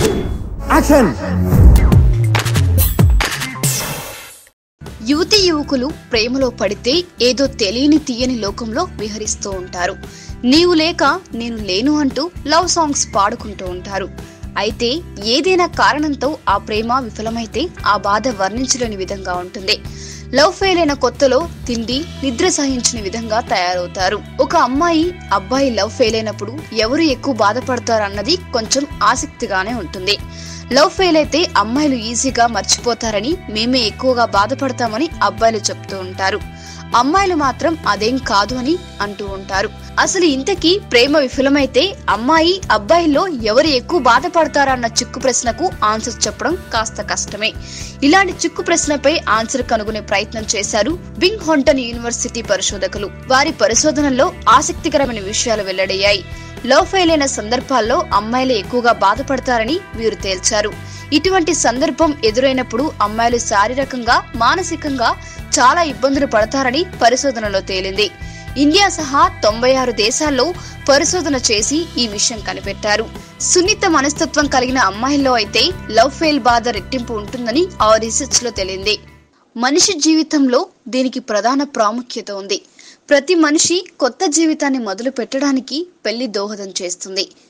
Action. యువతి యువకులు ప్రేమలో పడితే ఏదో తెలియని తీయని లోకంలో విహరిస్తూ ఉంటారు. నీవు లేక నేను లేను అంటూ లవ్ సాంగ్స్ పాడుకుంటూ ఉంటారు. అయితే ఏదైనా కారణంతో ఆ ప్రేమ విఫలమైతే ఆ బాధ వర్ణించలేని విధంగా ఉంటుంది. లవ్ ఫెయిల్ అయిన కొత్తలో తిండి నిద్ర సహించిన విధంగా తయారవుతారు. ఒక అమ్మాయి అబ్బాయి లవ్ ఫెయిల్ అయినప్పుడు ఎవరు ఎక్కువ బాధపడతారు అన్నది కొంచెం ఆసక్తిగానే ఉంటుంది. లవ్ ఫెయిల్ అయితే అమ్మాయిలు ఈజీగా మర్చిపోతారని మేమే ఎక్కువగా బాధపడతామని అబ్బాయిలు చెప్తూ ఉంటారు. అమ్మాయిలు మాత్రం అదేం కాదు అని అంటూ ఉంటారు. అసలు ఇంతకీ ప్రేమ విఫలమైతే అమ్మాయి అబ్బాయిల్లో ఎవరు ఎక్కువ బాధపడతారన్న చిక్కు ప్రశ్నకు ఆన్సర్ చెప్పడం కాస్త కష్టమే. ఇలాంటి చిక్కు ప్రశ్నపై ఆన్సర్ కనుగొనే ప్రయత్నం చేశారు బింగ్ హంటన్ యూనివర్సిటీ పరిశోధకులు. వారి పరిశోధనలో ఆసక్తికరమైన విషయాలు వెల్లడయ్యాయి. లవ్ ఫెయిల్ అయిన సందర్భాల్లో అమ్మాయిలు ఎక్కువగా బాధపడతారని వీరు తేల్చారు. ఇటువంటి సందర్భం ఎదురైనప్పుడు అమ్మాయిలు శారీరకంగా మానసికంగా చాలా ఇబ్బందులు పడతారని పరిశోధనలో తేలింది. ఇండియా సహా 96 దేశాల్లో పరిశోధన చేసి ఈ విషయం కనిపెట్టారు. సున్నిత మనస్తత్వం కలిగిన అమ్మాయిల్లో అయితే లవ్ ఫెయిల్ బాధ రెట్టింపు ఉంటుందని ఆ రీసెర్చ్ లో తేలింది. మనిషి జీవితంలో దీనికి ప్రధాన ప్రాముఖ్యత ఉంది. ప్రతి మనిషి కొత్త జీవితాన్ని మొదలు పెట్టడానికి పెళ్లి దోహదం చేస్తుంది.